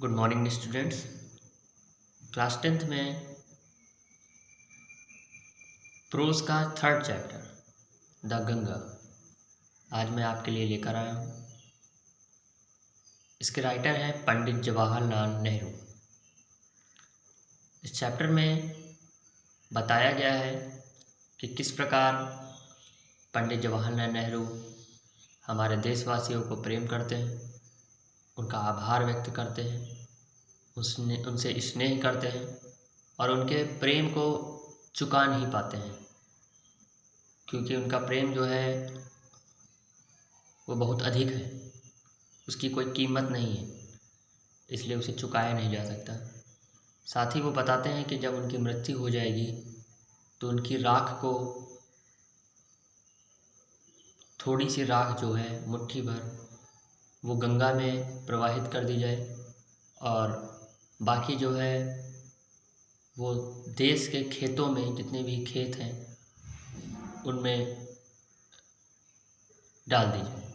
Good morning students. Class 10th में pros का third chapter the Ganga आज मैं आपके लिए लेकर आया हूँ। इसके राइटर हैं पंडित जवाहरलाल नेहरू। इस चैप्टर में बताया गया है कि किस प्रकार पंडित जवाहरलाल नेहरू हमारे देशवासियों को प्रेम करते हैं, उनका आभार व्यक्त करते हैं, उनसे स्नेह करते हैं और उनके प्रेम को चुका नहीं पाते हैं, क्योंकि उनका प्रेम जो है वो बहुत अधिक है, उसकी कोई कीमत नहीं है, इसलिए उसे चुकाया नहीं जा सकता। साथ ही वो बताते हैं कि जब उनकी मृत्यु हो जाएगी तो उनकी राख को, थोड़ी सी राख जो है मुट्ठी भर, वो गंगा में प्रवाहित कर दी जाए और बाकी जो है वो देश के खेतों में, जितने भी खेत हैं उनमें डाल दी जाए।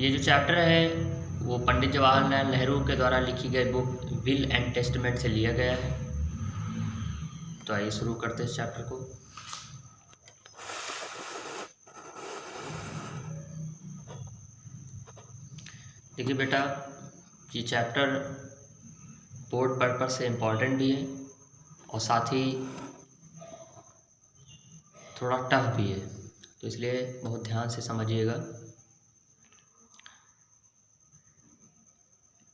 ये जो चैप्टर है वो पंडित जवाहरलाल नेहरू के द्वारा लिखी गई बुक विल एंड टेस्टमेंट से लिया गया है। तो आइए शुरू करते हैं इस चैप्टर को। देखिए बेटा, ये चैप्टर बोर्ड पर्पस से इम्पॉर्टेंट भी है और साथ ही थोड़ा टफ भी है, तो इसलिए बहुत ध्यान से समझिएगा।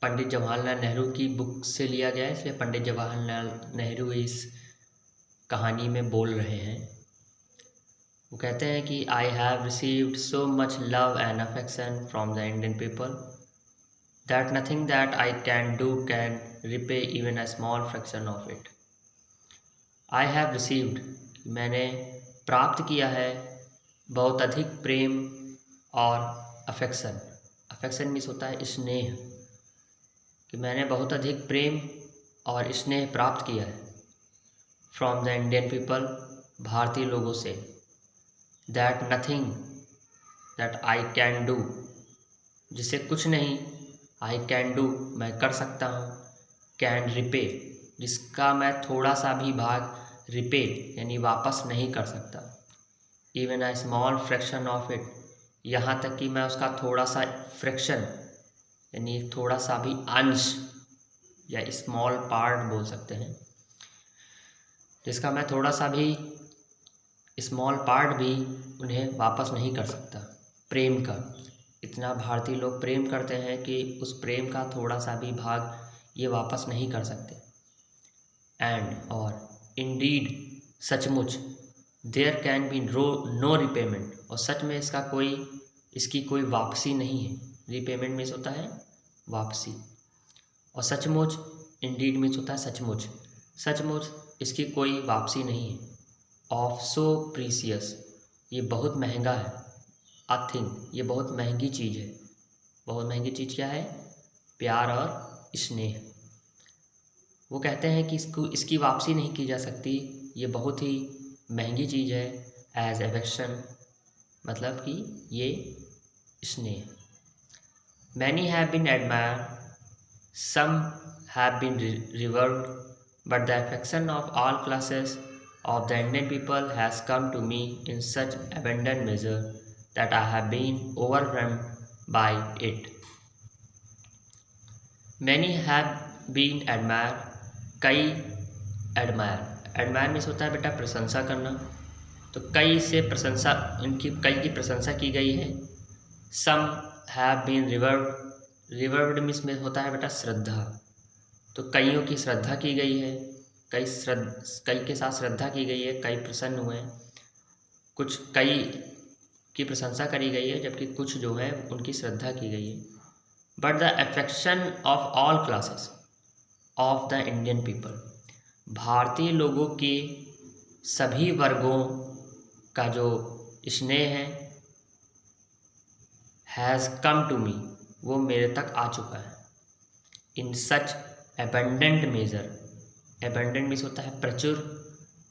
पंडित जवाहरलाल नेहरू की बुक से लिया गया है, इसलिए पंडित जवाहरलाल नेहरू इस कहानी में बोल रहे हैं। वो कहते हैं कि I have received so much love and affection from the Indian people that nothing that I can do can repay even a small fraction of it. I have received, मैंने प्राप्त किया है बहुत अधिक प्रेम और अफेक्शन। अफेक्शन मीन्स होता है स्नेह, कि मैंने बहुत अधिक प्रेम और स्नेह प्राप्त किया है फ्रॉम द इंडियन पीपल, भारतीय लोगों से। That nothing that I can do, जिसे कुछ नहीं, आई कैन डू मैं कर सकता हूँ, कैन रिपे जिसका मैं थोड़ा सा भी भाग रिपे यानी वापस नहीं कर सकता, even a small fraction of it, यहाँ तक कि मैं उसका थोड़ा सा फ्रैक्शन यानी थोड़ा सा भी अंश या स्मॉल पार्ट बोल सकते हैं, जिसका मैं थोड़ा सा भी स्मॉल पार्ट भी उन्हें वापस नहीं कर सकता। प्रेम का इतना भारतीय लोग प्रेम करते हैं कि उस प्रेम का थोड़ा सा भी भाग ये वापस नहीं कर सकते। एंड और इंडीड सचमुच, there can be no repayment, और सच में इसकी कोई वापसी नहीं है। रिपेमेंट मीन्स होता है वापसी, और सचमुच इंडीड मीन्स होता है सचमुच, सचमुच इसकी कोई वापसी नहीं है। ऑफ सो प्रीसियस, ये बहुत महंगा है। अ थिंग, ये बहुत महंगी चीज़ है। बहुत महंगी चीज़ क्या है? प्यार और स्नेह। वो कहते हैं कि इसकी वापसी नहीं की जा सकती, ये बहुत ही महंगी चीज़ है। एज अफेक्शन, मतलब कि ये स्नेह। Many have been admire, some have been rewarded, but the affection of all classes of the Indian people has come to me in such abundant measure that I have been overwhelmed by it. Many have been admired, कई admire means होता है बेटा प्रशंसा करना, तो कई से प्रशंसा, उनकी कई की प्रशंसा की गई है। Some have been revered means में होता है बेटा श्रद्धा, तो कईयों की श्रद्धा की गई है, कई के साथ श्रद्धा की गई है, कई प्रसन्न हुए हैं। कुछ कई की प्रशंसा करी गई है, जबकि कुछ जो है उनकी श्रद्धा की गई है। But the affection of all classes of the Indian people, भारतीय लोगों के सभी वर्गों का जो स्नेह है, हैज़ कम टू मी, वो मेरे तक आ चुका है। इन सच एबंडेंट मेजर, एबंडेंट मीन्स होता है प्रचुर,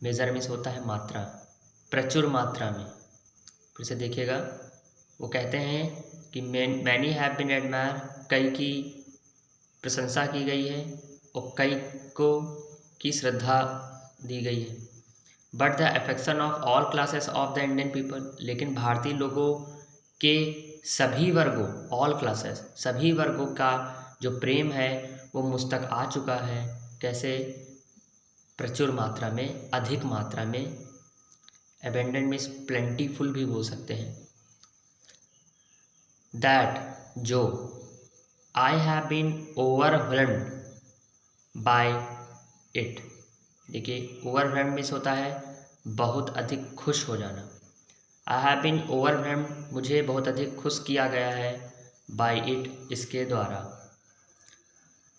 मेजर मीन्स होता है मात्रा, प्रचुर मात्रा में। फिर से देखिएगा, वो कहते हैं कि मैनी हैव बीन एडमायर, कई की प्रशंसा की गई है और कई को की श्रद्धा दी गई है। But the affection of all classes of the Indian people, लेकिन भारतीय लोगों के सभी वर्गों, ऑल क्लासेस, सभी वर्गों का जो प्रेम है वो मुझ तक आ चुका है। कैसे? प्रचुर मात्रा में, अधिक मात्रा में। अबेंडेंट मीन्स प्लेंटीफुल भी बोल सकते हैं। दैट, जो, I have been overwhelmed by it. देखिए, ओवरवेल्म्ड मीन्स होता है बहुत अधिक खुश हो जाना। आई हैव बीन ओवरवेल्म्ड, मुझे बहुत अधिक खुश किया गया है, बाय इट, इसके द्वारा।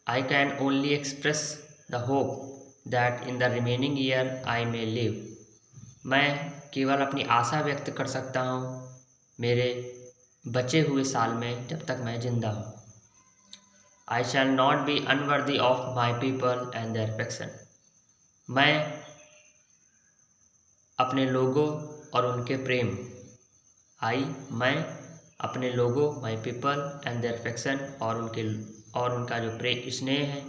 I can only express the hope that in the remaining year I may live, मैं केवल अपनी आशा व्यक्त कर सकता हूँ मेरे बचे हुए साल में जब तक मैं जिंदा हूँ। I shall not be unworthy of my people and their affection, मैं अपने लोगों और उनके प्रेम, मैं अपने लोगों, my people and their affection, और उनका जो प्रेम, स्नेह है,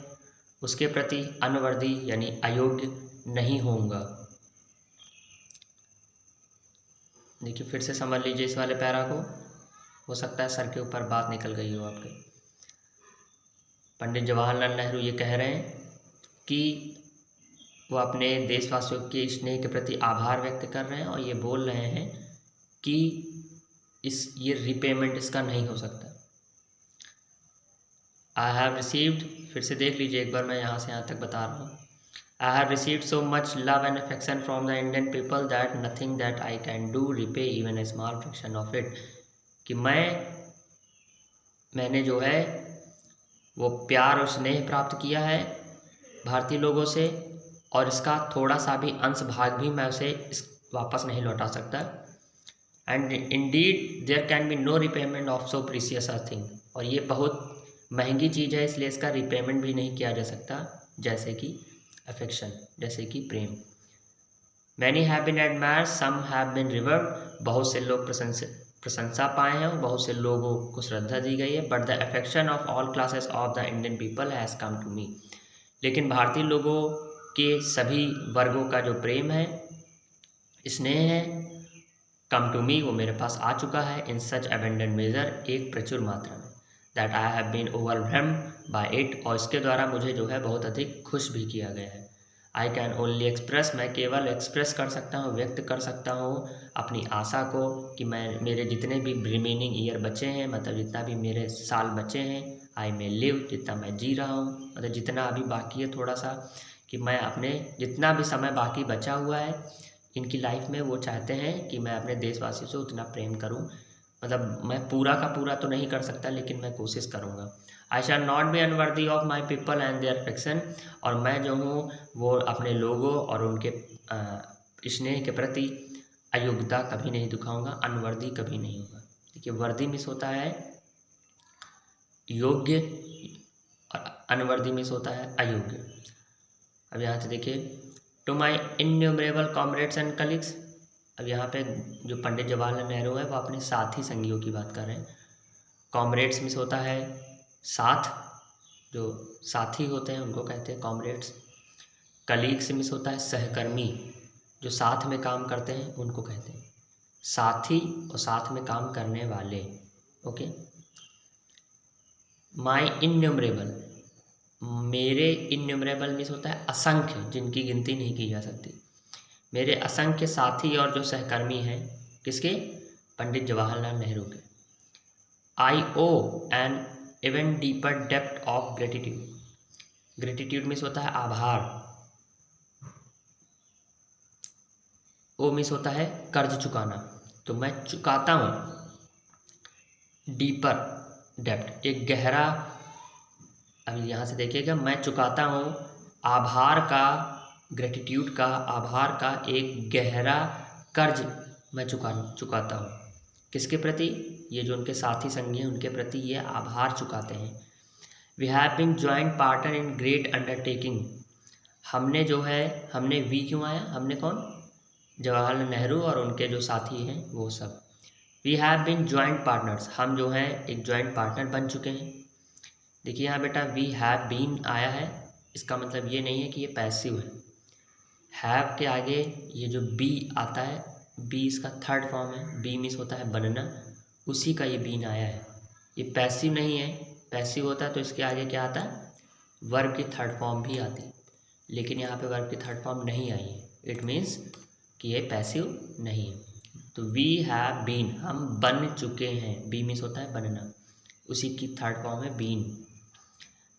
उसके प्रति अनवर्दी यानी अयोग्य नहीं होऊंगा। देखिए, फिर से समझ लीजिए इस वाले पैरा को, हो सकता है सर के ऊपर बात निकल गई हो आपके। पंडित जवाहरलाल नेहरू ये कह रहे हैं कि वो अपने देशवासियों के स्नेह के प्रति आभार व्यक्त कर रहे हैं और ये बोल रहे हैं कि ये रिपेमेंट इसका नहीं हो सकता। आई हैव रिसीव्ड, फिर से देख लीजिए एक बार, मैं यहाँ से यहाँ तक बता रहा हूँ। I have received so much love and affection from the Indian people that nothing that I can do repay even a small fraction of it, कि मैंने जो है वो प्यार और स्नेह प्राप्त किया है भारतीय लोगों से, और इसका थोड़ा सा भी अंश भाग भी मैं उसे वापस नहीं लौटा सकता। And indeed there can be no repayment of so precious a thing, और ये बहुत महंगी चीज़ है, इसलिए इसका रिपेमेंट भी नहीं किया जा सकता, जैसे कि अफेक्शन, जैसे कि प्रेम। Many have been admired, some have been revered, बहुत से लोग प्रशंसा पाए हैं और बहुत से लोगों को श्रद्धा दी गई है। But the affection of all classes of the Indian people has come to me, लेकिन भारतीय लोगों के सभी वर्गों का जो प्रेम है, स्नेह है, कम टू मी, वो मेरे पास आ चुका है, इन सच अबेंडेंट मेजर, एक प्रचुर मात्रा में, that I have been overwhelmed by it, और इसके द्वारा मुझे जो है बहुत अधिक खुश भी किया गया है। आई कैन ओनली एक्सप्रेस, मैं केवल एक्सप्रेस कर सकता हूँ, व्यक्त कर सकता हूँ अपनी आशा को कि मेरे जितने भी रिमेनिंग ईयर बचे हैं, मतलब जितना भी मेरे साल बचे हैं, आई मे लिव, जितना मैं जी रहा हूँ, मतलब जितना अभी बाकी है थोड़ा सा, कि मैं अपने जितना भी समय बाकी बचा हुआ है इनकी लाइफ में, वो चाहते हैं कि मैं अपने देशवासियों से उतना प्रेम करूँ। मतलब मैं पूरा का पूरा तो नहीं कर सकता, लेकिन मैं कोशिश करूँगा। I shall not be unworthy of my people and their affection, और मैं जो हूँ वो अपने लोगों और उनके स्नेह के प्रति अयोग्यता कभी नहीं दिखाऊंगा, अनवर्दी कभी नहीं होगा। देखिए, वर्दी मिस होता है योग्य और अनवर्दी मिस होता है अयोग्य। अब यहाँ से देखिए, to my innumerable comrades and colleagues, अब यहाँ पे जो पंडित जवाहरलाल नेहरू है वो अपने साथी संगियों की बात कर रहे हैं। कॉमरेड्स मिस होता है साथ, जो साथी होते हैं उनको कहते हैं कॉमरेड्स। कलीग से मिस होता है सहकर्मी, जो साथ में काम करते हैं उनको कहते हैं साथी और साथ में काम करने वाले। ओके। माई इन्यूमरेबल, मेरे इन्यूमरेबल मिस होता है असंख्य, जिनकी गिनती नहीं की जा सकती। मेरे असंख्य साथी और जो सहकर्मी हैं, किसके? पंडित जवाहरलाल नेहरू के। I owe an even deeper depth of gratitude, gratitude मिस होता है आभार। ओ मिस होता है कर्ज चुकाना, तो मैं चुकाता हूँ डीपर डेप्थ, एक गहरा। अब यहाँ से देखिएगा, मैं चुकाता हूँ आभार का, ग्रेटिट्यूड का, आभार का एक गहरा कर्ज मैं चुकाता हूँ। किसके प्रति? ये जो उनके साथी संगी हैं उनके प्रति ये आभार चुकाते हैं। We have been joint partner in great undertaking, हमने जो है, हमने वी क्यों आया, हमने कौन? जवाहरलाल नेहरू और उनके जो साथी हैं वो सब। We have been joint partners, हम जो हैं एक जॉइंट पार्टनर बन चुके हैं देखिए यहाँ बेटा वी हैव बीन आया है, इसका मतलब ये नहीं है कि ये पैसिव है। हैव के आगे ये जो बी आता है, बी इसका थर्ड फॉर्म है, बी मीन्स होता है बनना, उसी का ये बीन आया है। ये पैसिव नहीं है, पैसिव होता है तो इसके आगे क्या आता है, वर्ब की थर्ड फॉर्म भी आती है, लेकिन यहाँ पे वर्ब की थर्ड फॉर्म नहीं आई है। इट मीन्स कि ये पैसिव नहीं है। तो वी हैव बीन, हम बन चुके हैं, बी मीन्स होता है बनना, उसी की थर्ड फॉर्म है been.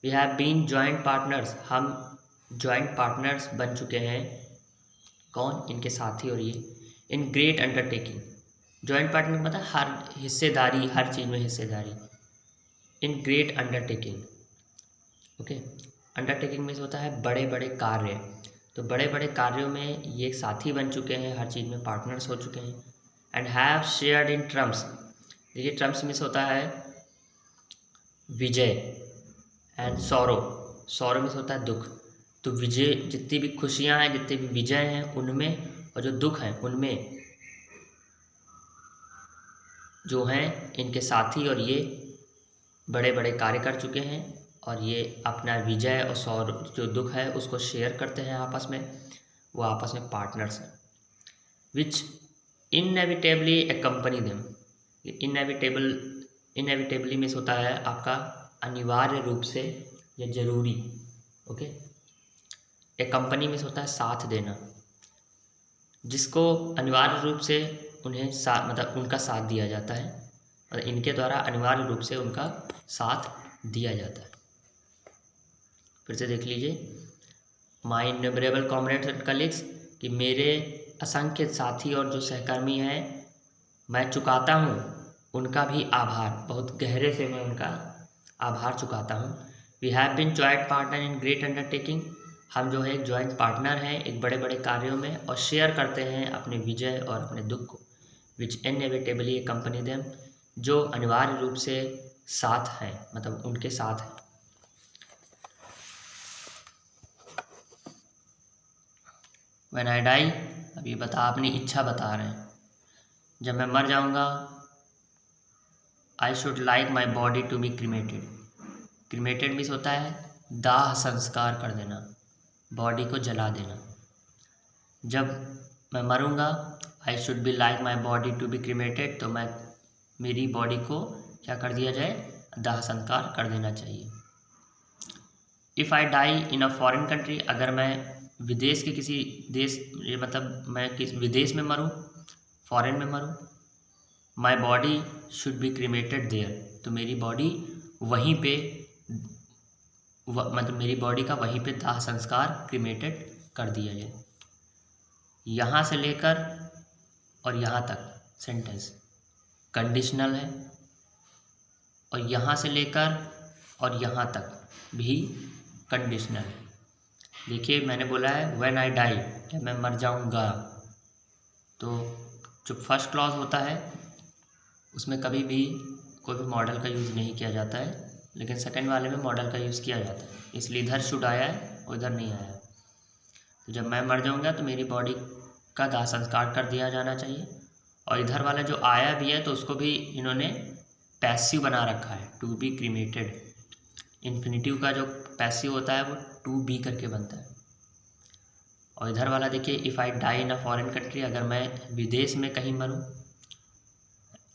We have been joint partners, हम जॉइंट पार्टनर्स बन चुके हैं। कौन, इनके साथी और ये। In great undertaking, joint partner मतलब हर हिस्सेदारी, हर चीज़ में हिस्सेदारी। In great undertaking, okay. Undertaking में होता है बड़े बड़े कार्य, तो बड़े बड़े कार्यों में ये साथी बन चुके हैं, हर चीज़ में पार्टनर्स हो चुके हैं। And have shared in terms, देखिए टर्म्स में होता है विजय, एंड सौरो, सौरो में होता है दुख। तो विजय, जितनी भी खुशियाँ हैं, जितने भी विजय हैं उनमें, और जो दुख हैं उनमें जो हैं इनके साथी और ये बड़े बड़े कार्य कर चुके हैं, और ये अपना विजय और सौर जो दुख है उसको शेयर करते हैं आपस में, वो आपस में पार्टनर्स हैं। विच इनएविटेबली एक्कम्पनी देम, इनएविटेबली मीन्स होता है आपका अनिवार्य रूप से या जरूरी, ओके। एक्कम्पनी मीन्स होता है साथ देना, जिसको अनिवार्य रूप से उन्हें साथ मतलब उनका साथ दिया जाता है, और इनके द्वारा अनिवार्य रूप से उनका साथ दिया जाता है। फिर से देख लीजिए, माई इन्यूमरेबल कॉमरेड्स एंड कलीग्स, कि मेरे असंख्य साथी और जो सहकर्मी हैं, मैं चुकाता हूँ उनका भी आभार, बहुत गहरे से मैं उनका आभार चुकाता हूँ। We have been joint partner in great undertaking, हम जो है एक जॉइंट पार्टनर हैं एक बड़े बड़े कार्यों में, और शेयर करते हैं अपने विजय और अपने दुख को। विच इनएविटेबली एक्कम्पनी देम, जो अनिवार्य रूप से साथ हैं, मतलब उनके साथ हैं। व्हेन आई डाई, अब ये अपनी इच्छा बता रहे हैं, जब मैं मर जाऊंगा। I should like my body to be cremated, cremated means होता है दाह संस्कार कर देना, बॉडी को जला देना। जब मैं मरूंगा, I should be like my body to be cremated, तो मैं मेरी बॉडी को क्या कर दिया जाए, दाह संस्कार कर देना चाहिए। If I die in a foreign country, अगर मैं विदेश के किसी देश, ये मतलब मैं किस विदेश में मरूं, फॉरेन में मरूं, my body should be cremated there, तो मेरी बॉडी वहीं पे मतलब मेरी बॉडी का वहीं पे दाह संस्कार क्रीमेटेड कर दिया जाए। यहाँ से लेकर और यहाँ तक सेंटेंस कंडीशनल है, और यहाँ से लेकर और यहाँ तक भी कंडीशनल है। देखिए मैंने बोला है व्हेन आई डाई, जब मैं मर जाऊँगा, तो जो फर्स्ट क्लॉज होता है उसमें कभी भी कोई भी मॉडल का यूज़ नहीं किया जाता है, लेकिन सेकंड वाले में मॉडल का यूज़ किया जाता है, इसलिए इधर शुड आया है और इधर नहीं आया है। तो जब मैं मर जाऊँगा तो मेरी बॉडी का दाह संस्कार कर दिया जाना चाहिए, और इधर वाला जो आया भी है तो उसको भी इन्होंने पैसिव बना रखा है, टू बी क्रीमेटेड। इन्फिनिटिव का जो पैसिव होता है वो टू बी करके बनता है। और इधर वाला देखिए, if I die in a foreign country, अगर मैं विदेश में कहीं मरूँ,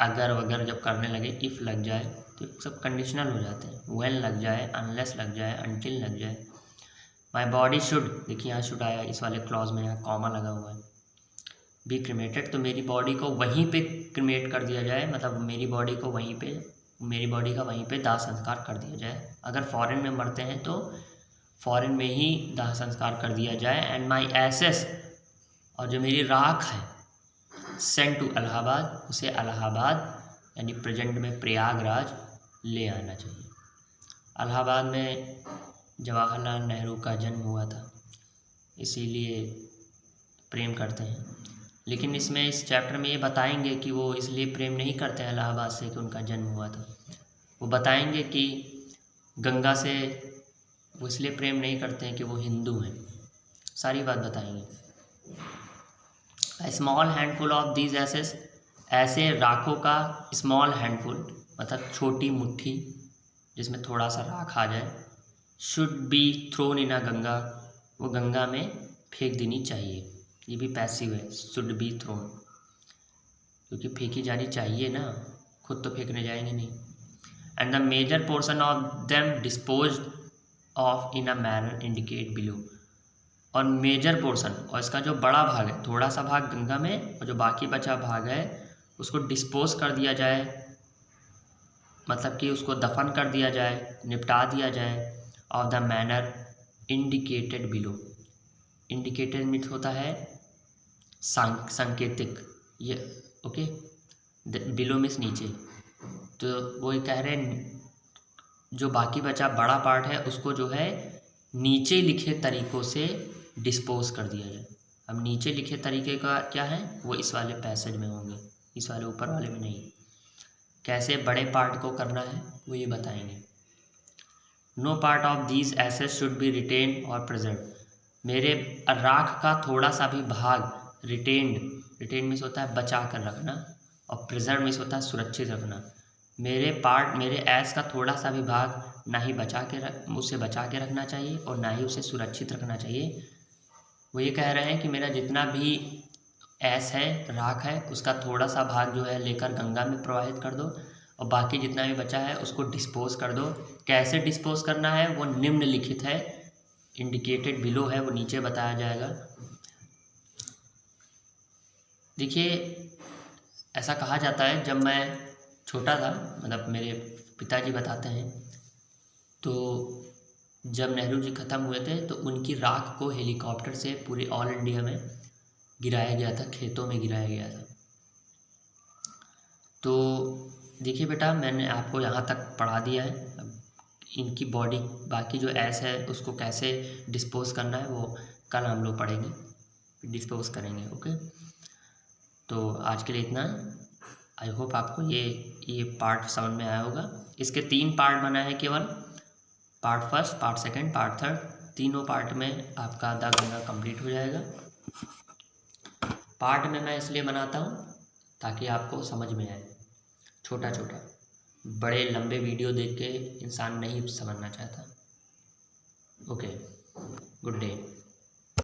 अगर वगैरह जब करने लगे, इफ़ लग जाए तो सब कंडीशनल हो जाते हैं। व्हेन लग जाए, अनलेस लग जाए, अनटिल लग जाए। माई बॉडी शुड, देखिए यहाँ शुड आया इस वाले क्लॉज में, यहाँ कॉमा लगा हुआ है, बी क्रीमेटेड, तो मेरी बॉडी को वहीं पे क्रीमेट कर दिया जाए, मतलब मेरी बॉडी को वहीं पे, मेरी बॉडी का वहीं पे दाह संस्कार कर दिया जाए। अगर फॉरेन में मरते हैं तो फॉरेन में ही दाह संस्कार कर दिया जाए। एंड माई एसेस, और जो मेरी राख है, सेंड टू इलाहाबाद, उसे इलाहाबाद यानी प्रेजेंट में प्रयागराज ले आना चाहिए। इलाहाबाद में जवाहरलाल नेहरू का जन्म हुआ था, इसीलिए प्रेम करते हैं। लेकिन इसमें इस चैप्टर में ये बताएंगे कि वो इसलिए प्रेम नहीं करते हैं इलाहाबाद से कि उनका जन्म हुआ था, वो बताएंगे कि गंगा से वो इसलिए प्रेम नहीं करते हैं कि वो हिंदू हैं, सारी बात बताएंगे। स्मॉल हैंडफुल ऑफ दीज ऐसे राखों का, स्मॉल हैंडफुल मतलब छोटी मुट्ठी, जिसमें थोड़ा सा राख आ जाए, शुड बी थ्रोन इन अ गंगा, वो गंगा में फेंक देनी चाहिए। ये भी पैसिव है, शुड बी थ्रोन, क्योंकि फेंकी जानी चाहिए ना, खुद तो फेंकने जाएंगे नहीं। And the major portion of them dispose of in a manner indicate below, और मेजर पोर्शन, और इसका जो बड़ा भाग है, थोड़ा सा भाग गंगा में और जो बाकी बचा भाग है उसको डिस्पोज कर दिया जाए, मतलब कि उसको दफन कर दिया जाए, निपटा दिया जाए, of the manner indicated below. Indicated means होता है सांकेतिक, ये ओके, बिलो मीन्स नीचे। तो वो कह रहे हैं जो बाकी बचा बड़ा पार्ट है उसको जो है नीचे लिखे तरीक़ों से डिस्पोज कर दिया जाए। अब नीचे लिखे तरीके का क्या है, वो इस वाले पैसेज में होंगे, इस वाले ऊपर वाले में नहीं। कैसे बड़े पार्ट को करना है वो ये बताएंगे। No part of these assets should be retain और प्रिजर्व, मेरे राख का थोड़ा सा भी भाग रिटेन्ड, रिटेन मीन्स होता है बचा कर रखना, और प्रिजर्व मीन्स होता है सुरक्षित रखना। मेरे ऐस का थोड़ा सा भी भाग ना ही उसे बचा के रखना चाहिए और ना ही उसे सुरक्षित रखना चाहिए। वो ये कह रहे हैं कि मेरा जितना भी ऐस है, राख है, उसका थोड़ा सा भाग जो है लेकर गंगा में प्रवाहित कर दो, और बाकी जितना भी बचा है उसको डिस्पोज कर दो। कैसे डिस्पोज करना है वो निम्नलिखित है, इंडिकेटेड बिलो है, वो नीचे बताया जाएगा। देखिए, ऐसा कहा जाता है जब मैं छोटा था, मतलब मेरे पिताजी बताते हैं, तो जब नेहरू जी ख़त्म हुए थे तो उनकी राख को हेलीकॉप्टर से पूरे ऑल इंडिया में गिराया गया था, खेतों में गिराया गया था। तो देखिए बेटा, मैंने आपको यहाँ तक पढ़ा दिया है। अब इनकी बॉडी, बाकी जो ऐस है उसको कैसे डिस्पोज करना है वो कल हम लोग पढ़ेंगे, डिस्पोज करेंगे। ओके, तो आज के लिए इतना। आई होप आपको ये पार्ट समझ में आया होगा। इसके 3 पार्ट बना है केवल, part first, part second, part third. तीनों पार्ट में आपका द गंगा कंप्लीट हो जाएगा। पार्ट में मैं इसलिए बनाता हूँ ताकि आपको समझ में आए, छोटा छोटा। बड़े लंबे वीडियो देख के इंसान नहीं समझना चाहता। Okay, good day.